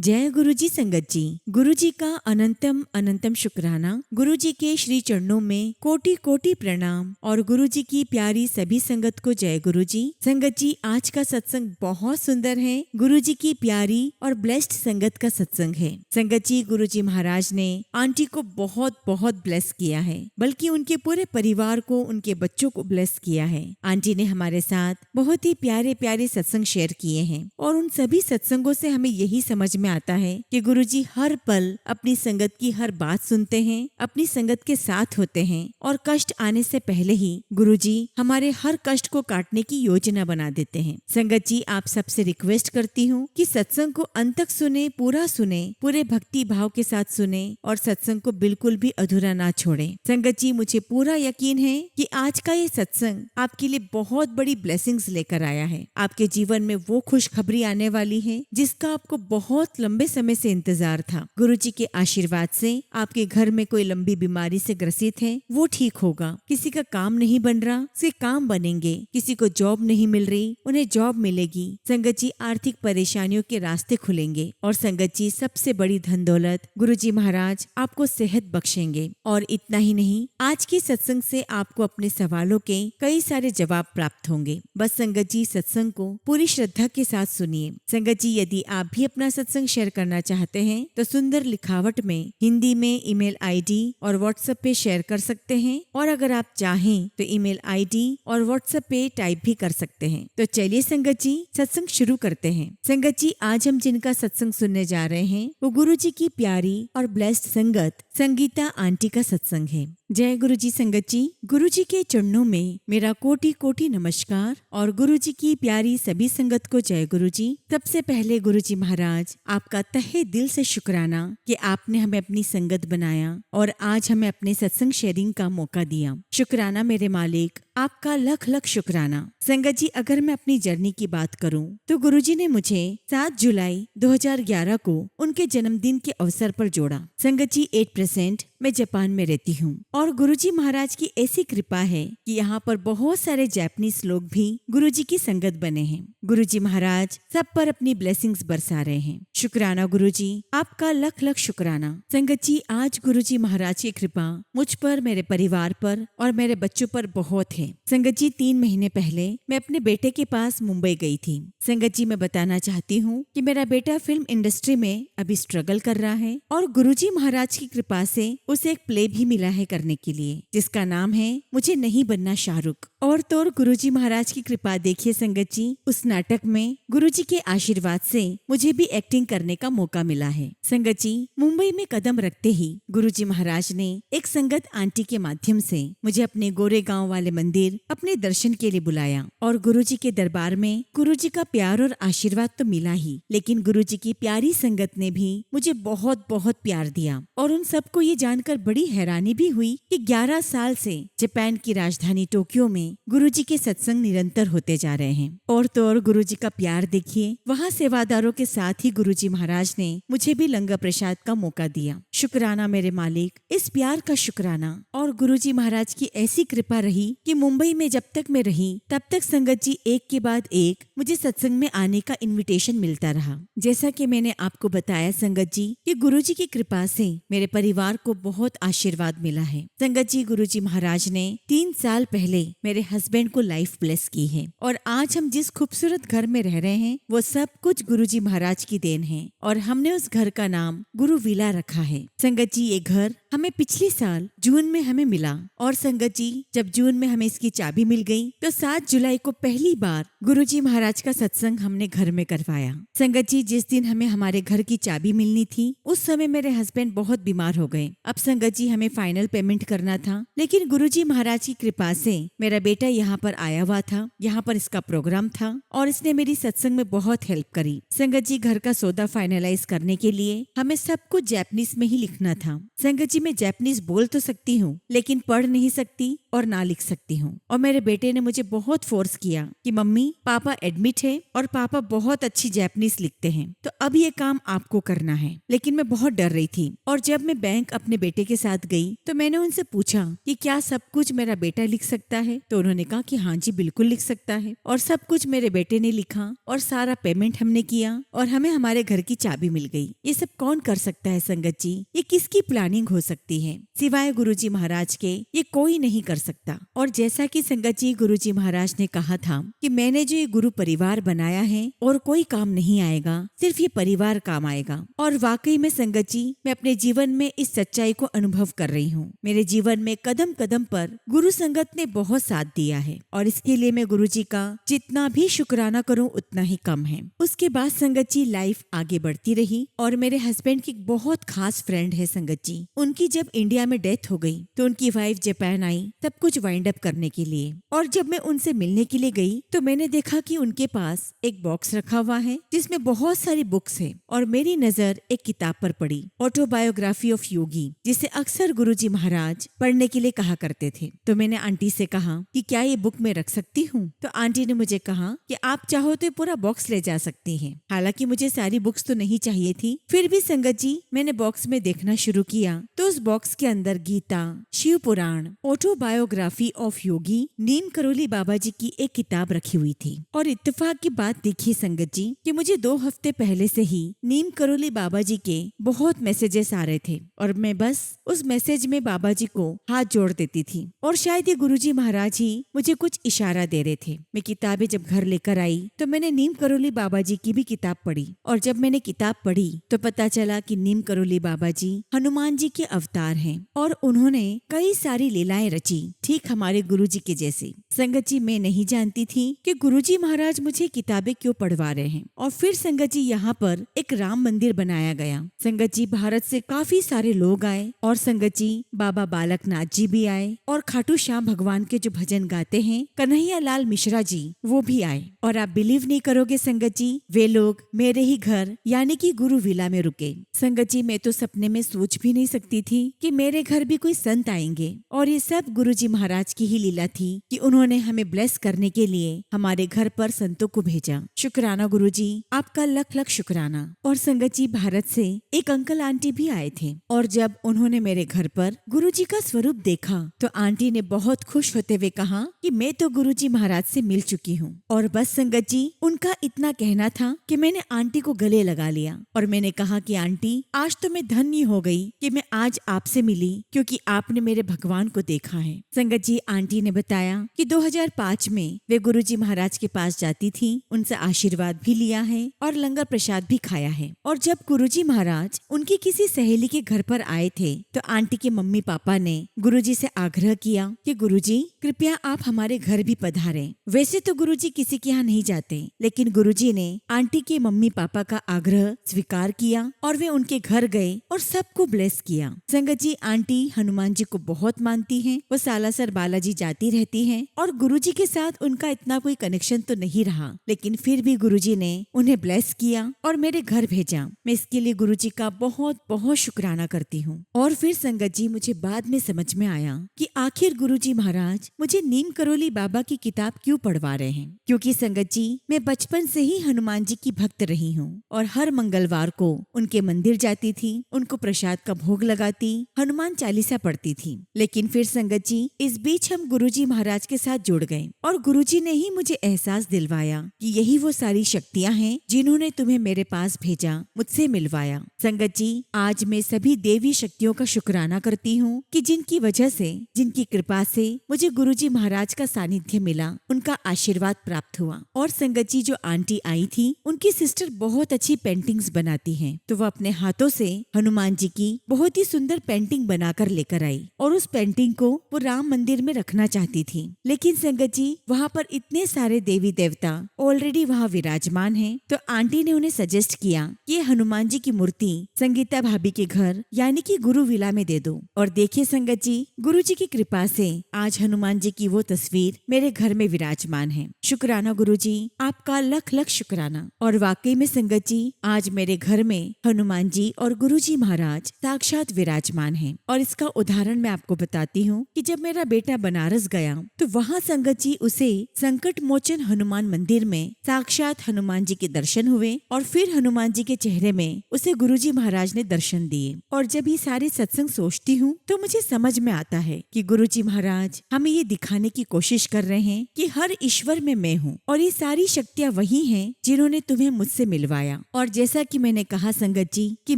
जय गुरु जी संगत जी। गुरु जी का अनंतम अनंतम शुक्राना। गुरु जी के श्री चरणों में कोटि कोटि प्रणाम और गुरु जी की प्यारी सभी संगत को जय गुरु जी। संगत जी, आज का सत्संग बहुत सुंदर है। गुरु जी की प्यारी और ब्लेस्ड संगत का सत्संग है। संगत जी, गुरु जी महाराज ने आंटी को बहुत बहुत ब्लेस किया है, बल्कि उनके पूरे परिवार को, उनके बच्चों को ब्लेस किया है। आंटी ने हमारे साथ बहुत ही प्यारे प्यारे सत्संग शेयर किए हैं और उन सभी सत्संगों से हमें यही समझ में आता है कि गुरुजी हर पल अपनी संगत की हर बात सुनते हैं, अपनी संगत के साथ होते हैं और कष्ट आने से पहले ही गुरुजी हमारे हर कष्ट को काटने की योजना बना देते हैं। संगत जी, आप सबसे रिक्वेस्ट करती हूँ कि सत्संग को अंत तक सुने, पूरा सुने, पूरे भक्ति भाव के साथ सुने और सत्संग को बिल्कुल भी अधूरा ना छोड़े। संगत जी, मुझे पूरा यकीन है कि आज का ये सत्संग आपके लिए बहुत बड़ी ब्लेसिंग्स लेकर आया है। आपके जीवन में वो खुशखबरी आने वाली है जिसका आपको बहुत लंबे समय से इंतजार था। गुरुजी के आशीर्वाद से आपके घर में कोई लंबी बीमारी से ग्रसित है, वो ठीक होगा। किसी का काम नहीं बन रहा, उसके काम बनेंगे। किसी को जॉब नहीं मिल रही, उन्हें जॉब मिलेगी। संगत जी, आर्थिक परेशानियों के रास्ते खुलेंगे और संगत जी, सबसे बड़ी धन दौलत गुरुजी महाराज आपको सेहत बख्शेंगे। और इतना ही नहीं, आज के सत्संग से आपको अपने सवालों के कई सारे जवाब प्राप्त होंगे। बस संगत जी, सत्संग को पूरी श्रद्धा के साथ सुनिए। संगत जी, यदि आप भी अपना सत्संग शेयर करना चाहते हैं तो सुंदर लिखावट में हिंदी में ईमेल आईडी और व्हाट्सएप पे शेयर कर सकते हैं, और अगर आप चाहें तो ईमेल आईडी और व्हाट्सएप पे टाइप भी कर सकते हैं। तो चलिए संगत जी, सत्संग शुरू करते हैं। संगत जी, आज हम जिनका सत्संग सुनने जा रहे हैं वो गुरु जी की प्यारी और ब्लेस्ड संगत संगीता आंटी का सत्संग है। जय गुरु जी संगत जी। गुरु जी के चरणों में मेरा कोटि कोटि नमस्कार और गुरु जी की प्यारी सभी संगत को जय गुरु जी। सबसे पहले गुरु जी महाराज, आपका तहे दिल से शुक्राना कि आपने हमें अपनी संगत बनाया और आज हमें अपने सत्संग शेयरिंग का मौका दिया। शुक्राना मेरे मालिक, आपका लख लख शुक्राना। संगत जी, अगर मैं अपनी जर्नी की बात करूं तो गुरुजी ने मुझे 7 जुलाई 2011 को उनके जन्मदिन के अवसर पर जोड़ा। संगत जी, 8% मैं जापान में रहती हूं और गुरुजी महाराज की ऐसी कृपा है कि यहाँ पर बहुत सारे जापानीज लोग भी गुरुजी की संगत बने हैं। गुरुजी महाराज सब पर अपनी ब्लेसिंग्स बरसा रहे हैं। शुक्राना गुरुजी, आपका लख लख शुक्राना। संगत जी, आज गुरुजी महाराज की कृपा मुझ पर, मेरे परिवार पर और मेरे बच्चों पर बहुत है। संगत जी, 3 महीने पहले मैं अपने बेटे के पास मुंबई गई थी। संगत जी, मैं बताना चाहती हूँ कि मेरा बेटा फिल्म इंडस्ट्री में अभी स्ट्रगल कर रहा है और गुरुजी महाराज की कृपा से उसे एक प्ले भी मिला है करने के लिए, जिसका नाम है मुझे नहीं बनना शाहरुख। और तो और गुरुजी महाराज की कृपा देखिए संगत जी, उस नाटक में गुरुजी के आशीर्वाद से मुझे भी एक्टिंग करने का मौका मिला है। संगत जी, मुंबई में कदम रखते ही गुरुजी महाराज ने एक संगत आंटी के माध्यम से मुझे अपने गोरेगांव वाले मंदिर अपने दर्शन के लिए बुलाया और गुरुजी के दरबार में गुरुजी का प्यार और आशीर्वाद तो मिला ही, लेकिन गुरुजी की प्यारी संगत ने भी मुझे बहुत बहुत प्यार दिया। और उन सबको ये जानकर बड़ी हैरानी भी हुई कि 11 साल से जापान की राजधानी टोक्यो में गुरुजी के सत्संग निरंतर होते जा रहे हैं। और तो और गुरुजी का प्यार देखिए, वहाँ सेवादारों के साथ ही गुरुजी महाराज ने मुझे भी लंगर प्रसाद का मौका दिया। शुक्राना मेरे मालिक, इस प्यार का शुक्राना। और गुरुजी महाराज की ऐसी कृपा रही कि मुंबई में जब तक मैं रही तब तक संगत जी एक के बाद एक मुझे सत्संग में आने का इन्विटेशन मिलता रहा। जैसा कि मैंने आपको बताया संगत जी कि गुरुजी की कृपा से मेरे परिवार को बहुत आशीर्वाद मिला है। संगत जी, गुरुजी महाराज ने 3 साल पहले मेरे हस्बैंड को लाइफ ब्लेस की है और आज हम जिस खूबसूरत घर में रह रहे हैं वो सब कुछ गुरुजी महाराज की देन है और हमने उस घर का नाम गुरु विला रखा है। संगत जी, ये घर हमें पिछले साल जून में हमें मिला और संगत जी, जब जून में हमें इसकी चाबी मिल गई तो 7 जुलाई को पहली बार गुरुजी महाराज का सत्संग हमने घर में करवाया। संगत जी, जिस दिन हमें हमारे घर की चाबी मिलनी थी उस समय मेरे हस्बैंड बहुत बीमार हो गए। अब संगत जी, हमें फाइनल पेमेंट करना था, लेकिन गुरुजी महाराज की कृपा से मेरा बेटा यहाँ पर आया हुआ था, यहाँ पर इसका प्रोग्राम था और इसने मेरी सत्संग में बहुत हेल्प करी। संगत जी, घर का सौदा फाइनलाइज करने के लिए हमें सब कुछ जापानीज में ही लिखना था। संगत जी, मैं जापानीज बोल तो सकती हूँ लेकिन पढ़ नहीं सकती और ना लिख सकती हूँ। और मेरे बेटे ने मुझे बहुत फोर्स किया कि मम्मी पापा एडमिट है और पापा बहुत अच्छी जापानीज लिखते हैं, तो अब ये काम आपको करना है। लेकिन मैं बहुत डर रही थी और जब मैं बैंक अपने बेटे के साथ गई तो मैंने उनसे पूछा कि क्या सब कुछ मेरा बेटा लिख सकता है, तो उन्होंने कहा कि हाँ जी बिल्कुल लिख सकता है। और सब कुछ मेरे बेटे ने लिखा और सारा पेमेंट हमने किया और हमें हमारे घर की चाबी मिल गई। ये सब कौन कर सकता है संगत जी? ये किसकी प्लानिंग हो सकती है? सिवाय गुरुजी महाराज के ये कोई नहीं कर सकता। और जैसा कि संगत जी गुरुजी महाराज ने कहा था कि मैंने जो ये गुरु परिवार बनाया है और कोई काम नहीं आएगा, सिर्फ ये परिवार काम आएगा। और वाकई में संगत जी मैं अपने जीवन में इस सच्चाई को अनुभव कर रही हूँ। मेरे जीवन में कदम कदम पर गुरु संगत ने बहुत साथ दिया है और इसके लिए मैं गुरुजी का जितना भी शुक्राना करूँ उतना ही कम है। उसके बाद संगत जी लाइफ आगे बढ़ती रही और मेरे हस्बैंड की बहुत खास फ्रेंड है संगत जी। उनकी जब इंडिया में डेथ हो गई तो उनकी वाइफ जापान आई सब कुछ वाइंड अप करने के लिए। और जब मैं उनसे मिलने के लिए गई तो मैंने देखा कि उनके पास एक बॉक्स रखा हुआ है जिसमें बहुत सारी बुक्स है और मेरी नजर एक किताब पर पड़ी, ऑटोबायोग्राफी ऑफ योगी, जिसे अक्सर गुरुजी महाराज पढ़ने के लिए कहा करते थे। तो मैंने आंटी से कहा कि क्या ये बुक मैं रख सकती हूँ? तो आंटी ने मुझे कहा कि आप चाहो तो पूरा बॉक्स ले जा सकती हैं। हालांकि मुझे सारी बुक्स तो नहीं चाहिए थी, फिर भी संगत जी मैंने बॉक्स में देखना शुरू किया तो उस बॉक्स के अंदर गीता, शिव पुराण, ऑटोबायोग्राफी ऑफ योगी, नीम करोली बाबा जी की एक किताब रखी हुई थी। और इत्तेफाक की बात देखिए संगत जी कि मुझे 2 हफ्ते पहले से ही नीम करोली बाबा जी के बहुत मैसेजेस आ रहे थे और मैं बस उस मैसेज में बाबा जी को हाथ जोड़ देती थी और शायद ये गुरुजी महाराज ही मुझे कुछ इशारा दे रहे थे। मैं किताबें जब घर लेकर आई तो मैंने नीम करोली बाबा जी की भी किताब पढ़ी और जब मैंने किताब पढ़ी तो पता चला कि नीम करोली बाबा जी हनुमान जी के अवतार हैं और उन्होंने कई सारी लीलाएं रची, ठीक हमारे गुरुजी के जैसे। संगत जी मैं नहीं जानती थी कि गुरुजी महाराज मुझे किताबें क्यों पढ़वा रहे हैं। और फिर संगत जी यहाँ पर एक राम मंदिर बनाया गया। संगत जी भारत से काफी सारे लोग आए और संगत जी बाबा बालकनाथ जी भी आए और खाटू श्याम भगवान के जो भजन गाते हैं कन्हैया लाल मिश्रा जी वो भी आए। और आप बिलीव नहीं करोगे संगत जी वे लोग मेरे ही घर यानी कि गुरु विला में रुके। संगत जी मैं तो सपने में सोच भी नहीं सकती थी कि मेरे घर भी कोई संत आएंगे और ये सब गुरुजी महाराज की ही लीला थी कि उन्होंने हमें ब्लेस करने के लिए हमारे घर पर संतों को भेजा। शुक्राना गुरुजी, आपका लख लख शुक्राना। और संगत जी भारत से एक अंकल आंटी भी आए थे और जब उन्होंने मेरे घर पर गुरुजी का स्वरूप देखा तो आंटी ने बहुत खुश होते हुए कहा कि मैं तो गुरुजी महाराज से मिल चुकी हूँ। और बस संगत जी उनका इतना कहना था कि मैंने आंटी को गले लगा लिया और मैंने कहा कि आंटी आज तो मैं धन्य हो गई कि मैं आज आपसे मिली क्योंकि आपने मेरे भगवान को देखा है। संगत जी आंटी ने बताया कि 2005 में वे गुरुजी महाराज के पास जाती थी, उनसे आशीर्वाद भी लिया है और लंगर प्रसाद भी खाया है। और जब गुरुजी महाराज उनकी किसी सहेली के घर पर आए थे तो आंटी के मम्मी पापा ने गुरुजी से आग्रह किया कि गुरुजी कृपया आप हमारे घर भी पधारें। वैसे तो गुरुजी किसी के यहाँ नहीं जाते, लेकिन गुरुजी ने आंटी के मम्मी पापा का आग्रह स्वीकार किया और वे उनके घर गए और सबको ब्लेस किया। संगत जी आंटी हनुमान जी को बहुत मानती हैं, वो सालासर बालाजी जाती रहती हैं और गुरुजी के साथ उनका इतना कोई कनेक्शन तो नहीं रहा, लेकिन फिर भी गुरुजी ने उन्हें ब्लेस किया और मेरे घर भेजा। मैं इसके लिए गुरुजी का बहुत बहुत शुक्राना करती हूँ। और फिर संगत जी मुझे बाद में समझ में आया कि आखिर गुरुजी महाराज मुझे नीम करोली बाबा की किताब क्यों पढ़वा रहे हैं, क्योंकि संगत जी मैं बचपन से ही हनुमान जी की भक्त रही हूँ और हर मंगलवार को उनके मंदिर जाती थी, उनको प्रसाद का भोग लगाती, हनुमान चालीसा पढ़ती थी। लेकिन फिर संगत जी इस बीच हम गुरुजी महाराज के साथ जुड़ गए और गुरुजी ने ही मुझे एहसास दिलवाया कि यही वो सारी शक्तियाँ हैं जिन्होंने तुम्हें मेरे पास भेजा, मुझसे मिलवाया। संगत जी आज मैं सभी देवी शक्तियों का शुक्राना करती हूँ कि जिनकी वजह से, जिनकी कृपा से मुझे गुरुजी महाराज का सानिध्य मिला, उनका आशीर्वाद प्राप्त हुआ। और संगत जी जो आंटी आई थी उनकी सिस्टर बहुत अच्छी पेंटिंग्स बनाती हैं, तो वो अपने हाथों से हनुमान जी की बहुत ही सुंदर पेंटिंग बनाकर लेकर आई और उस पेंटिंग को वो राम मंदिर में रखना चाहती थी। लेकिन लेकिन संगत जी वहाँ पर इतने सारे देवी देवता ऑलरेडी वहाँ विराजमान हैं, तो आंटी ने उन्हें सजेस्ट किया कि हनुमान जी की मूर्ति संगीता भाभी के घर यानी कि गुरु विला में दे दो। और देखिए संगत जी, गुरु जी की कृपा से आज हनुमान जी की वो तस्वीर मेरे घर में विराजमान है। शुक्राना गुरु जी, आपका लख लख शुक्राना। और वाकई में संगत जी आज मेरे घर में हनुमान जी और गुरु जी महाराज साक्षात विराजमान हैं। और इसका उदाहरण मैं आपको बताती हूँ कि जब मेरा बेटा बनारस गया तो वहाँ संगत जी उसे संकट मोचन हनुमान मंदिर में साक्षात हनुमान जी के दर्शन हुए और फिर हनुमान जी के चेहरे में उसे गुरु जी महाराज ने दर्शन दिए। और जब ये सारे सत्संग सोचती हूँ तो मुझे समझ में आता है कि गुरु जी महाराज हमें ये दिखाने की कोशिश कर रहे हैं कि हर ईश्वर में मैं हूँ और ये सारी शक्तियाँ वही हैं जिन्होंने तुम्हें मुझसे मिलवाया। और जैसा कि मैंने कहा संगत जी कि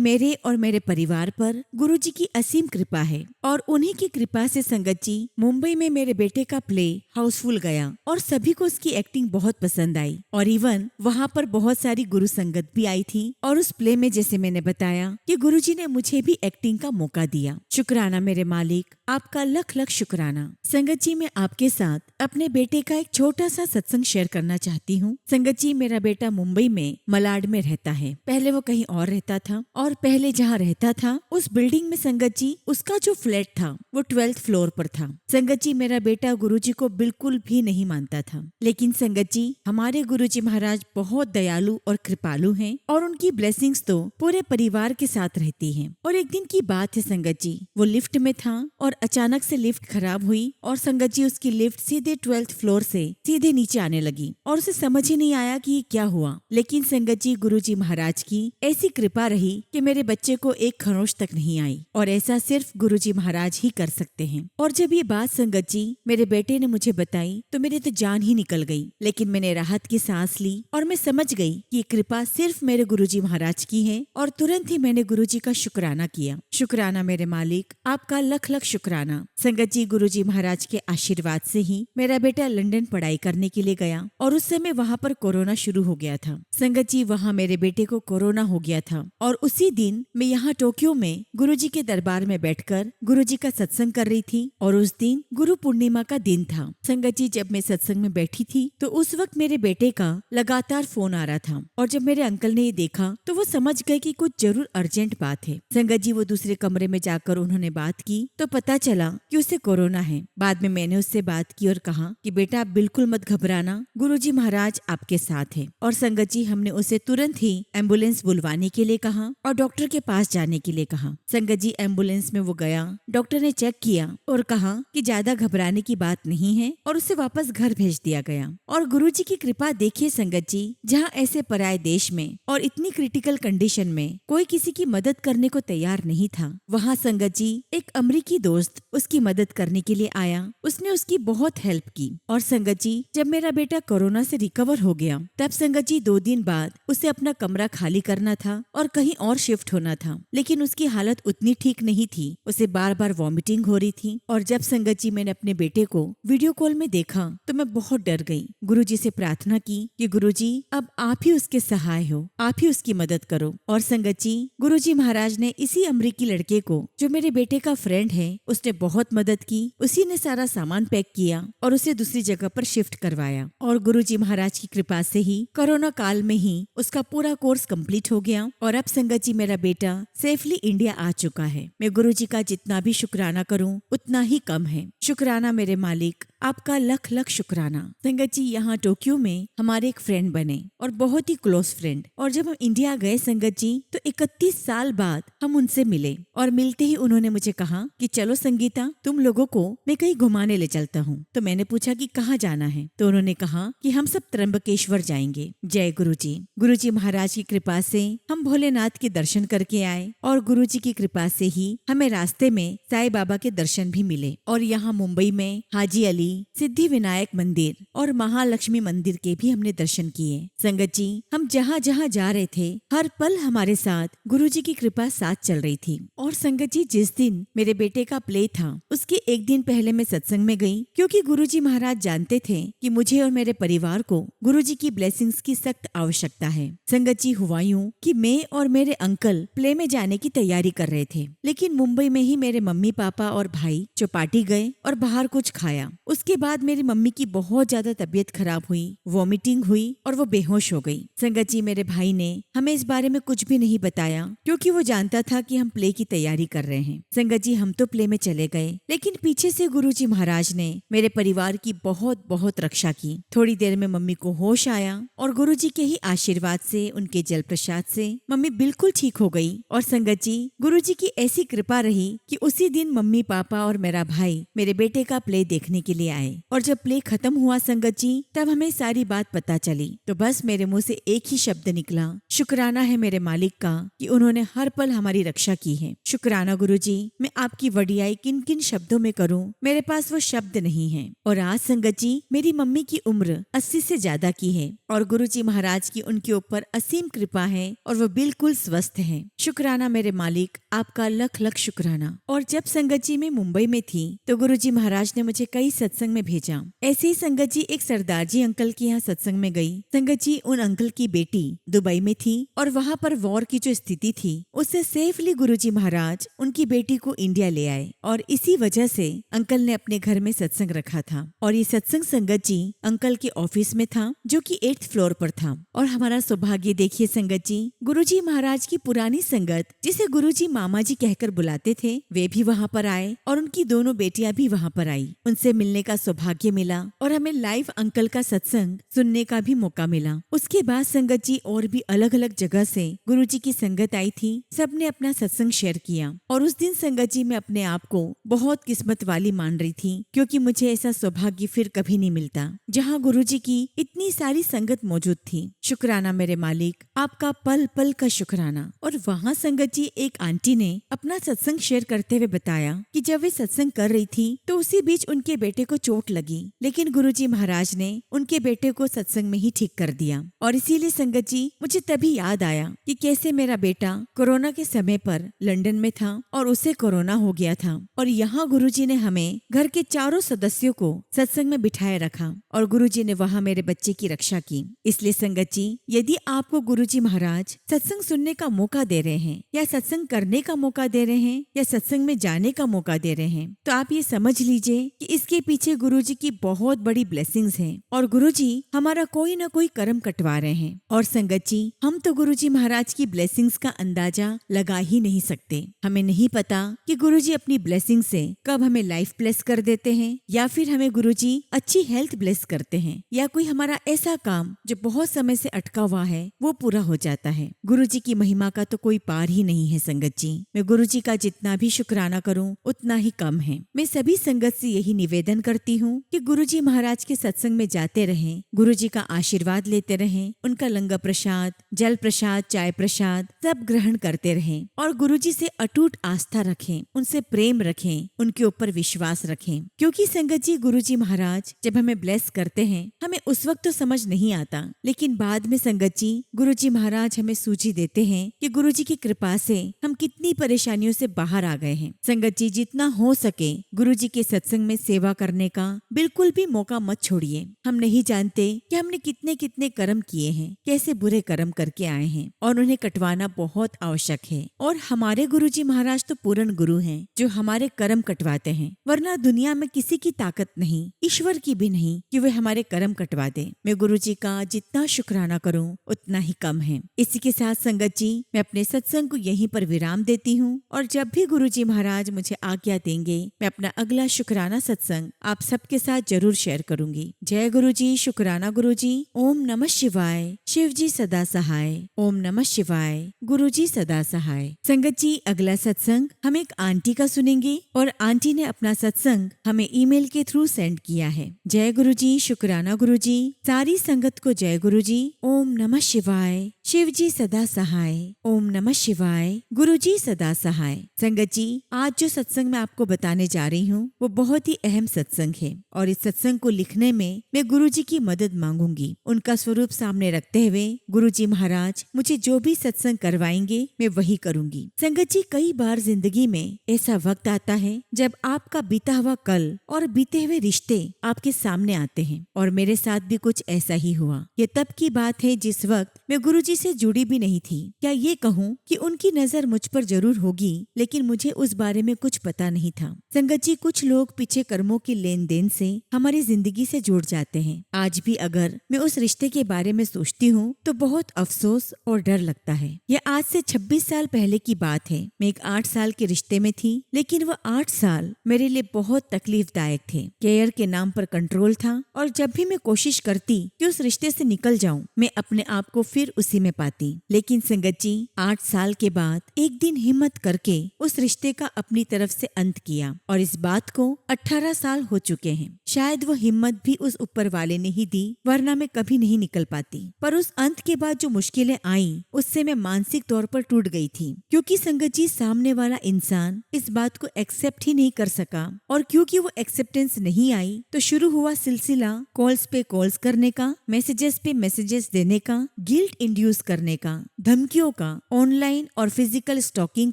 मेरे और मेरे परिवार पर गुरु जी की असीम कृपा है और उन्हीं की कृपा से संगत जी मुंबई में मेरे बेटे का प्ले हाउसफुल गया और सभी को उसकी एक्टिंग बहुत पसंद आई। और इवन वहाँ पर बहुत सारी गुरु संगत भी आई थी और उस प्ले में जैसे मैंने बताया कि गुरु जी ने मुझे भी एक्टिंग का मौका दिया। शुक्राना मेरे मालिक, आपका लख लख शुक्राना। संगत जी मैं आपके साथ अपने बेटे का एक छोटा सा सत्संग शेयर करना चाहती हूँ। संगत जी मेरा बेटा मुंबई में मलाड में रहता है, पहले वो कहीं और रहता था और पहले जहाँ रहता था उस बिल्डिंग में संगत जी उसका जो फ्लैट था वो 12th फ्लोर पर था। संगत जी मेरा बेटा गुरुजी को बिल्कुल भी नहीं मानता था, लेकिन संगत जी हमारे गुरुजी महाराज बहुत दयालु और कृपालु हैं और उनकी ब्लेसिंग्स तो पूरे परिवार के साथ रहती हैं। और एक दिन की बात है संगत जी, वो लिफ्ट में था और अचानक से लिफ्ट खराब हुई और संगत जी उसकी लिफ्ट सीधे 12th फ्लोर से सीधे नीचे आने लगी और उसे समझ ही नहीं आया कि ये क्या हुआ। लेकिन संगत जी गुरुजी महाराज की ऐसी कृपा रही कि मेरे बच्चे को एक खरोंच तक नहीं आई और ऐसा सिर्फ गुरुजी महाराज ही कर सकते हैं। और जब ये बात संगत जी मेरे बेटे ने मुझे बताई तो मेरी तो जान ही निकल गई, लेकिन मैंने राहत की सांस ली और मैं समझ गई कि ये कृपा सिर्फ मेरे गुरुजी महाराज की है और तुरंत ही मैंने गुरुजी का शुक्राना किया। शुक्राना मेरे मालिक, आपका लख लख शुक्राना। संगत जी गुरुजी महाराज के आशीर्वाद से ही मेरा बेटा लंदन पढ़ाई करने के लिए गया और उस समय वहाँ पर कोरोना शुरू हो गया था। संगत जी वहाँ मेरे बेटे को कोरोना हो गया था और उसी दिन मैं यहाँ टोक्यो में गुरुजी के दरबार में बैठकर गुरुजी का सत्संग कर रही थी और उस दिन गुरु पूर्णिमा का दिन था। संगत जी जब मैं सत्संग में बैठी थी तो उस वक्त मेरे बेटे का लगातार फोन आ रहा था और जब मेरे अंकल ने ये देखा तो वो समझ गए कि कुछ जरूर अर्जेंट बात है। संगत जी वो दूसरे कमरे में जाकर उन्होंने बात की तो पता चला कि उसे कोरोना है। बाद में मैंने उससे बात की और कहा कि बेटा आप बिल्कुल मत घबराना, गुरुजी महाराज आपके साथ है। और संगत जी हमने उसे तुरंत ही एम्बुलेंस बुलवाने के लिए कहा और डॉक्टर के पास जाने के लिए कहा। संगत जी एम्बुलेंस में वो गया, डॉक्टर ने चेक किया और कहा कि ज्यादा घबराने की बात नहीं है और उसे वापस घर भेज दिया गया। और गुरुजी की कृपा देखिए संगत जी, जहाँ ऐसे पराये देश में और इतनी क्रिटिकल कंडीशन में कोई किसी की मदद करने को तैयार नहीं था, वहाँ संगत जी एक अमेरिकी दोस्त उसकी मदद करने के लिए आया। उसने उसकी बहुत हेल्प की और संगत जी जब मेरा बेटा कोरोना से रिकवर हो गया तब संगत जी 2 दिन बाद उसे अपना कमरा खाली करना था और कहीं और शिफ्ट होना था, लेकिन उसकी हालत उतनी ठीक नहीं थी, उसे बार बार वॉमिटिंग हो रही थी। और जब संगत जी मैंने अपने बेटे को वीडियो कॉल में देखा तो मैं बहुत डर गई। गुरुजी से प्रार्थना की कि गुरुजी अब आप ही उसके सहाय हो, आप ही उसकी मदद करो। और संगत जी गुरुजी महाराज ने इसी अमेरिकी लड़के को जो मेरे बेटे का फ्रेंड है उसने बहुत मदद की, उसी ने सारा सामान पैक किया और उसे दूसरी जगह पर शिफ्ट करवाया। और गुरुजी महाराज की कृपा से ही कोरोना काल में ही उसका पूरा कोर्स कंप्लीट हो गया और अब संगत जी मेरा बेटा सेफली इंडिया आ चुका है। मैं गुरुजी का जितना भी शुक्राना करूं उतना ही कम है। शुक्राना मेरे मालिक, आपका लख लख शुक्राना। संगत जी यहाँ टोक्यो में हमारे एक फ्रेंड बने और बहुत ही क्लोज फ्रेंड। और जब हम इंडिया गए संगत जी तो 31 साल बाद हम उनसे मिले और मिलते ही उन्होंने मुझे कहा कि चलो संगीता तुम लोगों को मैं कहीं घुमाने ले चलता हूँ। तो मैंने पूछा कि कहाँ जाना है, तो उन्होंने कहा कि हम सब त्र्यंबकेश्वर जाएंगे। जय गुरुजी। गुरुजी महाराज की कृपा से हम भोलेनाथ के दर्शन करके आए और गुरुजी की कृपा से ही हमें रास्ते में साईं बाबा के दर्शन भी मिले। और यहाँ मुंबई में हाजी अली, सिद्धि विनायक मंदिर और महालक्ष्मी मंदिर के भी हमने दर्शन किए। संगत जी हम जहाँ जहाँ जा रहे थे हर पल हमारे साथ गुरुजी की कृपा साथ चल रही थी। और संगत जी जिस दिन मेरे बेटे का प्ले था उसके एक दिन पहले मैं सत्संग में गई, क्योंकि गुरुजी महाराज जानते थे कि मुझे और मेरे परिवार को गुरुजी की ब्लेसिंग्स की सख्त आवश्यकता है। संगत जी हुआ यूं कि मैं और मेरे अंकल प्ले में जाने की तैयारी कर रहे थे, लेकिन मुंबई में ही मेरे मम्मी पापा और भाई चौपाटी गए और बाहर कुछ खाया। उसके उसके बाद मेरी मम्मी की बहुत ज्यादा तबीयत खराब हुई, वॉमिटिंग हुई और वो बेहोश हो गई। संगत जी, मेरे भाई ने हमें इस बारे में कुछ भी नहीं बताया क्योंकि वो जानता था कि हम प्ले की तैयारी कर रहे हैं। संगत जी, हम तो प्ले में चले गए, लेकिन पीछे से गुरुजी महाराज ने मेरे परिवार की बहुत बहुत रक्षा की। थोड़ी देर में मम्मी को होश आया और गुरुजी के ही आशीर्वाद से, उनके जल प्रसाद से मम्मी बिल्कुल ठीक हो गई। और संगत जी, गुरुजी की ऐसी कृपा रही कि उसी दिन मम्मी, पापा और मेरा भाई मेरे बेटे का प्ले देखने के लिए आए। और जब प्ले खत्म हुआ संगत जी, तब हमें सारी बात पता चली। तो बस मेरे मुंह से एक ही शब्द निकला, शुक्राना है मेरे मालिक का कि उन्होंने हर पल हमारी रक्षा की है। शुक्राना गुरुजी, मैं आपकी वडियाई किन किन शब्दों में करूं, मेरे पास वो शब्द नहीं है। और आज संगत जी, मेरी मम्मी की उम्र 80 से ज्यादा की है और गुरुजी महाराज की उनके ऊपर असीम कृपा है और वो बिल्कुल स्वस्थ है। शुक्राना मेरे मालिक, आपका लख लख शुक्राना। और जब संगत जी मैं मुंबई में थी तो गुरुजी महाराज ने मुझे कई सत्संग में भेजा। ऐसे ही संगत जी एक सरदार जी अंकल के यहाँ सत्संग में गई। संगत जी, उन अंकल की बेटी दुबई में थी और वहाँ पर वॉर की जो स्थिति थी उससे सेफली गुरुजी महाराज उनकी बेटी को इंडिया ले आए। और इसी वजह से अंकल ने अपने घर में सत्संग रखा था। और ये सत्संग संगत जी अंकल के ऑफिस में था, जो कि 8th फ्लोर पर था। और हमारा सौभाग्य देखिए संगत जी, गुरुजी महाराज की पुरानी संगत, जिसे गुरुजी मामा जी कहकर बुलाते थे, वे भी वहाँ पर आए और उनकी दोनों बेटियां भी वहाँ पर आई। उनसे मिलने का सौभाग्य मिला और हमें लाइव अंकल का सत्संग सुनने का भी मौका मिला। उसके बाद संगत जी और भी अलग अलग जगह से गुरुजी की संगत आई थी। सबने अपना सत्संग शेयर किया और उस दिन संगत जी मैं अपने आप को बहुत किस्मत वाली मान रही थी, क्योंकि मुझे ऐसा सौभाग्य फिर कभी नहीं मिलता जहाँ गुरुजी की इतनी सारी संगत मौजूद थी। शुक्राना मेरे मालिक, आपका पल पल का शुक्राना। और वहाँ संगत जी एक आंटी ने अपना सत्संग शेयर करते हुए बताया कि जब वे सत्संग कर रही थी तो उसी बीच उनके बेटे को चोट लगी, लेकिन गुरुजी महाराज ने उनके बेटे को सत्संग में ही ठीक कर दिया। और इसीलिए संगत जी, मुझे तभी याद आया कि कैसे मेरा बेटा कोरोना के समय पर लंदन में था और उसे कोरोना हो गया था और यहाँ गुरुजी ने हमें घर के चारों सदस्यों को सत्संग में बिठाए रखा और गुरुजी ने वहाँ मेरे बच्चे की रक्षा की। इसलिए संगत जी, यदि आपको गुरुजी महाराज सत्संग सुनने का मौका दे रहे हैं या सत्संग करने का मौका दे रहे हैं या सत्संग में जाने का मौका दे रहे हैं, तो आप ये समझ लीजिए कि इसके पीछे गुरुजी की बहुत बड़ी ब्लेसिंग्स हैं और गुरुजी हमारा कोई ना कोई कर्म कटवा रहे हैं। और संगत जी, हम तो गुरुजी महाराज की ब्लेसिंग्स का अंदाजा लगा ही नहीं सकते। हमें नहीं पता कि गुरुजी अपनी ब्लेसिंग से कब हमें लाइफ ब्लेस कर देते हैं, या फिर हमें गुरुजी अच्छी हेल्थ ब्लेस करते हैं, या कोई हमारा ऐसा काम जो बहुत समय से अटका हुआ है वो पूरा हो जाता है। गुरुजी की महिमा का तो कोई पार ही नहीं है संगत जी। मैं गुरुजी का जितना भी शुक्राना करूं उतना ही कम है। मैं सभी संगत से यही निवेदन करती हूँ कि गुरुजी महाराज के सत्संग में जाते रहें, गुरुजी का आशीर्वाद लेते रहें, उनका लंगर प्रसाद, जल प्रसाद, चाय प्रसाद सब ग्रहण करते रहें और गुरुजी से अटूट आस्था रखें, उनसे प्रेम रखें, उनके ऊपर विश्वास रखें। क्योंकि संगत जी, गुरुजी महाराज जब हमें ब्लेस करते हैं, हमें उस वक्त तो समझ नहीं आता, लेकिन बाद में संगत जी गुरुजी महाराज हमें सूझी देते हैं कि गुरुजी की कृपा से हम कितनी परेशानियों से बाहर आ गए हैं। संगत जी, जितना हो सके गुरुजी के सत्संग में सेवा करने का बिल्कुल भी मौका मत छोड़िए। हम नहीं जानते कि हमने कितने कितने कर्म किए हैं, कैसे बुरे कर्म करके आए हैं, और उन्हें कटवाना बहुत आवश्यक है। और हमारे गुरुजी महाराज तो पूर्ण गुरु हैं, जो हमारे कर्म कटवाते हैं, वरना दुनिया में किसी की ताकत नहीं, ईश्वर की भी नहीं कि वे हमारे कर्म कटवा दे। मैं गुरुजी का जितना शुक्राना करूं उतना ही कम है। इसी के साथ संगत जी, मैं अपने सत्संग को यहीं पर विराम देती हूँ और जब भी गुरुजी महाराज मुझे आज्ञा देंगे, मैं अपना अगला शुक्राना सत्संग आप सबके साथ जरूर शेयर करूंगी। जय गुरुजी, शुक्राना गुरुजी। ओम नमः शिवाय। शिव जी सदा सहाय। ओम नमः शिवाय। गुरुजी सदा सहाय। संगत जी, अगला सत्संग हम एक आंटी का सुनेंगे और आंटी ने अपना सत्संग हमें ईमेल के थ्रू सेंड किया है। जय गुरुजी, शुक्राना गुरुजी। सारी संगत को जय गुरुजी। ओम नमः शिवाय। शिव जी सदा सहाय। ओम नमः शिवाय। गुरुजी सदा सहाय। संगत जी, आज जो सत्संग मैं आपको बताने जा रही हूँ वो बहुत ही अहम सत्संग है और इस सत्संग को लिखने में मैं गुरुजी की मदद मांगूंगी। उनका स्वरूप सामने रखते हुए गुरुजी महाराज मुझे जो भी सत्संग करवाएंगे मैं वही करूंगी। संगत जी, कई बार जिंदगी में ऐसा वक्त आता है जब आपका बीता हुआ कल और बीते हुए रिश्ते आपके सामने आते हैं और मेरे साथ भी कुछ ऐसा ही हुआ। ये तब की बात है जिस वक्त मैं गुरुजी से जुड़ी भी नहीं थी। क्या ये कहूँ कि उनकी नजर मुझ पर जरूर होगी, लेकिन मुझे उस बारे में कुछ पता नहीं था। संगत जी, कुछ लोग पीछे कर्मों की लेन देन से हमारी जिंदगी से जुड़ जाते हैं। आज भी अगर मैं उस रिश्ते के बारे में सोचती हूँ तो बहुत अफसोस और डर लगता है। यह आज से 26 साल पहले की बात है। मैं एक 8 साल के रिश्ते में थी, लेकिन वह 8 साल मेरे लिए बहुत तकलीफदायक थे। केयर के नाम पर कंट्रोल था और जब भी मैं कोशिश करती कि उस रिश्ते से निकल जाऊं, मैं अपने आप को फिर उसी में पाती। लेकिन संगत जी, 8 साल के बाद एक दिन हिम्मत करके उस रिश्ते का अपनी तरफ से अंत किया और इस बात को 18 साल हो चुके हैं। शायद वो हिम्मत भी उस ऊपर वाले ने ही दी, वरना मैं कभी नहीं निकल पाती। पर उस अंत के बाद जो मुश्किलें आई, उससे मैं मानसिक तौर पर टूट गई थी, क्योंकि संगत जी सामने वाला इंसान इस बात को एक्सेप्ट ही नहीं कर सका। और क्योंकि वो एक्सेप्टेंस नहीं आई तो शुरू हुआ सिलसिला कॉल्स पे कॉल्स करने का, मैसेजेस पे मैसेजेस देने का, गिल्ट इंड्यूस करने का, धमकियों का, ऑनलाइन और फिजिकल स्टॉकिंग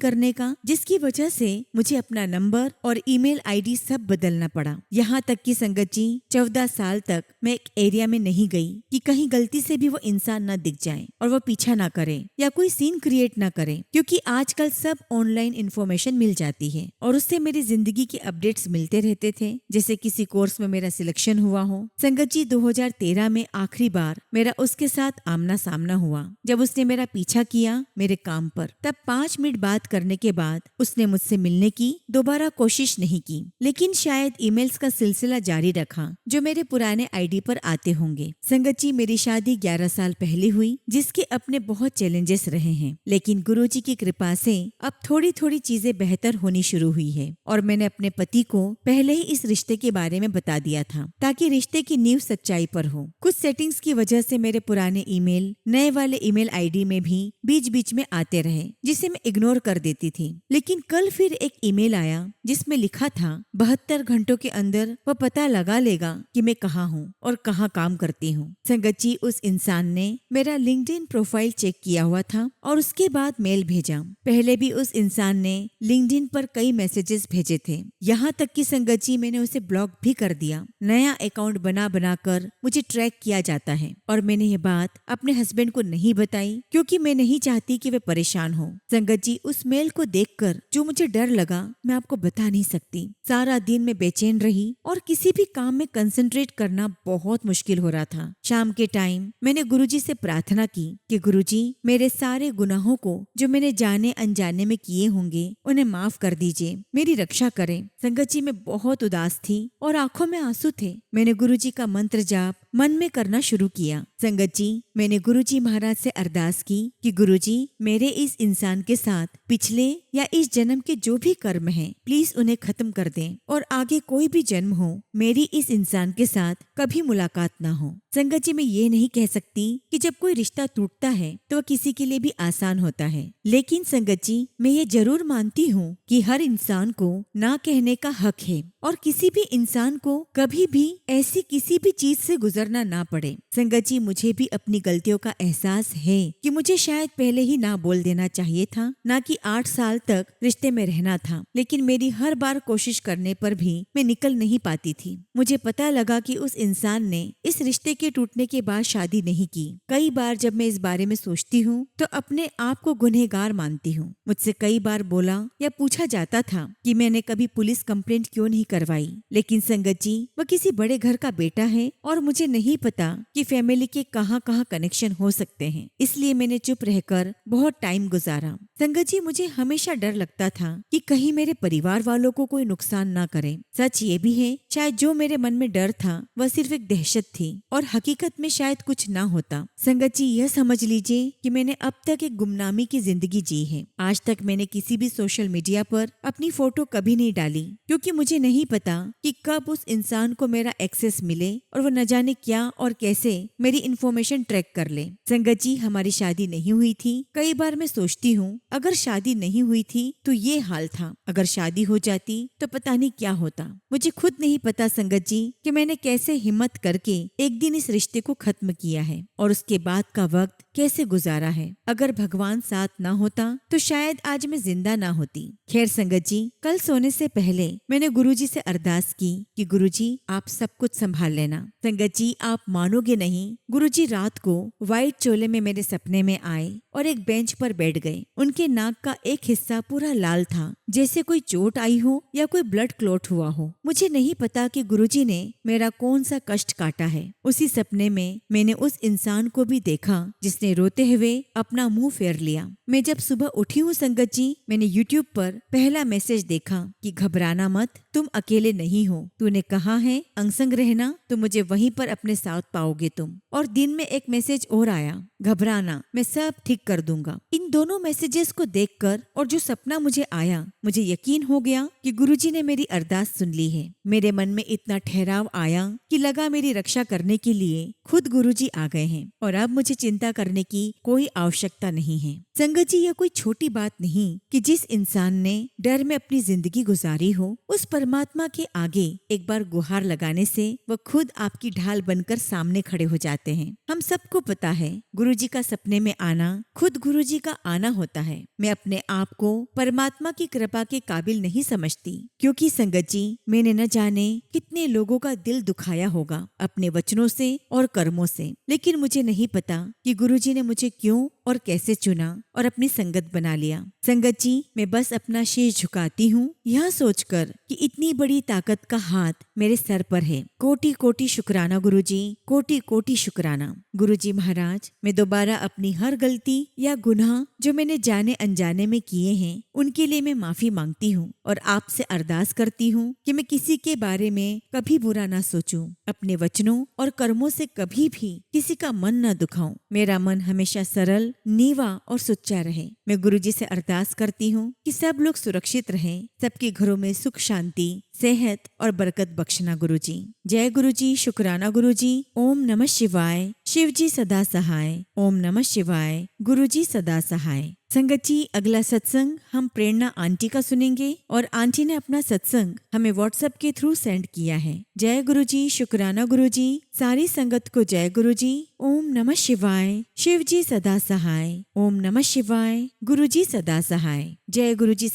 करने का, जिसकी वजह से मुझे अपना नंबर और ईमेल आईडी सब बदलना पड़ा। यहाँ तक कि संगत जी 14 साल तक मैं एक एरिया में नहीं गई कि कहीं गलती से भी वो इंसान ना दिख जाए और वो पीछा ना करे या कोई सीन क्रिएट ना करे, क्योंकि आजकल सब ऑनलाइन इन्फॉर्मेशन मिल जाती है और उससे मेरी जिंदगी के अपडेट्स मिलते रहते थे। जैसे किसी कोर्स में मेरा सिलेक्शन हुआ हो। संगत जी 2013 में आखिरी बार मेरा उसके साथ आमना सामना हुआ, जब उसने मेरा पीछा किया मेरे काम पर। तब 5 मिनट बात करने के बाद उसने मुझसे मिलने की दोबारा कोशिश नहीं की, लेकिन शायद ईमेल्स का सिलसिला जारी रखा जो मेरे पुराने आईडी पर आते होंगे। संगत जी, मेरी शादी 11 साल पहले हुई, जिसके अपने बहुत चैलेंजेस रहे हैं, लेकिन गुरुजी की कृपा से अब थोड़ी थोड़ी चीजें बेहतर होनी शुरू हुई है। और मैंने अपने पति को पहले ही इस रिश्ते के बारे में बता दिया था, ताकि रिश्ते की नींव सच्चाई पर हो। कुछ सेटिंग्स की वजह से मेरे पुराने ईमेल नए वाले ईमेल आईडी में भी बीच बीच में आते रहे, जिसे मैं इग्नोर कर देती थी। लेकिन कल फिर एक ईमेल आया जिसमें लिखा था 72 घंटों के अंदर वह पता लगा लेगा कि मैं कहाँ हूँ और कहाँ काम करती हूँ। संगत जी, उस इंसान ने मेरा लिंक्डइन प्रोफाइल चेक किया हुआ था और उसके बाद मेल भेजा। पहले भी उस इंसान ने लिंक्डइन पर कई मैसेजेस भेजे थे, यहाँ तक कि संगत जी मैंने उसे ब्लॉक भी कर दिया। नया अकाउंट बना कर मुझे ट्रैक किया जाता है और मैंने ये बात अपने हस्बैंड को नहीं बताई, क्योंकि मैं नहीं चाहती कि वे परेशान हो। संगत जी, उस मेल को देखकर जो मुझे डर लगा मैं आपको बता नहीं सकती। सारा दिन मैं बेचैन रही और किसी भी काम में कंसंट्रेट करना बहुत मुश्किल हो रहा था। शाम के टाइम मैंने गुरुजी से प्रार्थना की कि गुरुजी, मेरे सारे गुनाहों को जो मैंने जाने अनजाने में किए होंगे उन्हें माफ कर दीजिए, मेरी रक्षा करें। संगत जी, मैं बहुत उदास थी और आंखों में आंसू थे। मैंने गुरुजी का मंत्र जाप मन में करना शुरू किया। संगत जी, मैंने गुरुजी महाराज से अरदास की कि गुरुजी, मेरे इस इंसान के साथ पिछले या इस जन्म के जो भी कर्म हैं, प्लीज उन्हें खत्म कर दें और आगे कोई भी जन्म हो मेरी इस इंसान के साथ कभी मुलाकात ना हो। संगत जी, मैं ये नहीं कह सकती कि जब कोई रिश्ता टूटता है तो वह किसी के लिए भी आसान होता है, लेकिन संगत जी, मैं ये जरूर मानती हूँ कि हर इंसान को ना कहने का हक है और किसी भी इंसान को कभी भी ऐसी किसी भी चीज से गुजरना ना पड़े। संगत जी, मुझे भी अपनी गलतियों का एहसास है कि मुझे शायद पहले ही ना बोल देना चाहिए था, ना कि 8 साल तक रिश्ते में रहना था। लेकिन मेरी हर बार कोशिश करने पर भी मैं निकल नहीं पाती थी। मुझे पता लगा कि उस इंसान ने इस रिश्ते के टूटने के बाद शादी नहीं की। कई बार जब मैं इस बारे में सोचती हूँ तो अपने आप को गुनहगार मानती हूँ। मुझसे कई बार बोला या पूछा जाता था कि मैंने कभी पुलिस कंप्लेंट क्यों नहीं करवाई, लेकिन संगत जी, वह किसी बड़े घर का बेटा है और मुझे नहीं पता कि फैमिली के कहाँ कहाँ कनेक्शन हो सकते हैं, इसलिए मैंने चुप रहकर बहुत टाइम गुजारा। संगत जी, मुझे हमेशा डर लगता था कि कहीं मेरे परिवार वालों को कोई नुकसान ना करे। सच ये भी है, शायद जो मेरे मन में डर था वह सिर्फ एक दहशत थी और हकीकत में शायद कुछ ना होता। संगत जी, यह समझ लीजिए कि मैंने अब तक एक गुमनामी की जिंदगी जी है। आज तक मैंने किसी भी सोशल मीडिया पर अपनी फोटो कभी नहीं डाली, क्योंकि मुझे नहीं पता कि कब उस इंसान को मेरा एक्सेस मिले और वो न जाने क्या और कैसे मेरी इन्फॉर्मेशन ट्रैक कर ले। संगत जी, हमारी शादी नहीं हुई थी। कई बार मैं सोचती हूँ अगर शादी नहीं हुई थी तो ये हाल था, अगर शादी हो जाती तो पता नहीं क्या होता। मुझे खुद नहीं पता संगत जी कि मैंने कैसे हिम्मत करके एक दिन इस रिश्ते को खत्म किया है और उसके बाद का वक्त कैसे गुजारा है। अगर भगवान साथ ना होता तो शायद आज मैं जिंदा ना होती। खैर संगत जी, कल सोने से पहले मैंने गुरुजी से अरदास की कि गुरुजी आप सब कुछ संभाल लेना। संगत जी, आप मानोगे नहीं, गुरुजी रात को व्हाइट चोले में मेरे सपने में आए और एक बेंच पर बैठ गए। उनके नाक का एक हिस्सा पूरा लाल था, जैसे कोई चोट आई हो या कोई ब्लड क्लॉट हुआ हो। मुझे नहीं पता कि गुरुजी ने मेरा कौन सा कष्ट काटा है। उसी सपने में मैंने उस इंसान को भी देखा जिसने रोते हुए अपना मुंह फेर लिया। मैं जब सुबह उठी हूँ संगत जी, मैंने यूट्यूब पर पहला मैसेज देखा कि घबराना मत, तुम अकेले नहीं हो। तूने कहा है अंगसंग रहना, तो मुझे वहीं पर अपने साथ पाओगे तुम। और दिन में एक मैसेज और आया, घबराना, मैं सब ठीक कर दूंगा। इन दोनों मैसेजेस को देखकर और जो सपना मुझे आया, मुझे यकीन हो गया कि गुरुजी ने मेरी अरदास सुन ली है। मेरे मन में इतना ठहराव आया कि लगा मेरी रक्षा करने के लिए खुद गुरुजी आ गए हैं और अब मुझे चिंता करने की कोई आवश्यकता नहीं है। संगत जी, यह कोई छोटी बात नहीं कि जिस इंसान ने डर में अपनी जिंदगी गुजारी हो, उस परमात्मा के आगे एक बार गुहार लगाने से वह खुद आपकी ढाल बनकर सामने खड़े हो जाते हैं। हम सबको पता है गुरुजी का सपने में आना खुद गुरुजी का आना होता है। मैं अपने आप को परमात्मा की कृपा के काबिल नहीं समझती, क्योंकि संगत जी मैंने न जाने कितने लोगों का दिल दुखाया होगा अपने वचनों से और कर्मों से, लेकिन मुझे नहीं पता कि गुरुजी ने मुझे क्यों और कैसे चुना और अपनी संगत बना लिया। संगत जी, मैं बस अपना शीश झुकाती हूँ यह सोचकर कि इतनी बड़ी ताकत का हाथ मेरे सर पर है। कोटि कोटि शुक्राना गुरुजी, कोटि कोटि शुक्राना। गुरुजी महाराज, मैं दोबारा अपनी हर गलती या गुनाह जो मैंने जाने अनजाने में किए हैं उनके लिए मैं माफी मांगती हूँ और आपसे अरदास करती हूँ कि मैं किसी के बारे में कभी बुरा ना सोचूं, अपने वचनों और कर्मों से कभी भी किसी का मन न दुखाऊं। मेरा मन हमेशा सरल, नीवा और सुच्चा रहे। मैं गुरुजी से अरदास करती हूँ कि सब लोग सुरक्षित रहें, सबके घरों में सुख शांति, सेहत और बरकत बख्शना गुरुजी। जय गुरुजी, शुक्राना गुरुजी। ओम नमः शिवाय। शिवजी सदा सहाय। ओम नमः शिवाय। गुरुजी सदा सहाय। संगत जी, अगला सत्संग हम प्रेरणा आंटी का सुनेंगे और आंटी ने अपना सत्संग हमें व्हाट्सएप के थ्रू सेंड किया है। जय गुरुजी, शुक्राना गुरुजी। सारी संगत को जय गुरुजी। ओम नमः शिवाय। शिवजी सदा सहाय। ओम नमः शिवाय। गुरुजी सदा सहाय। जय गुरुजी।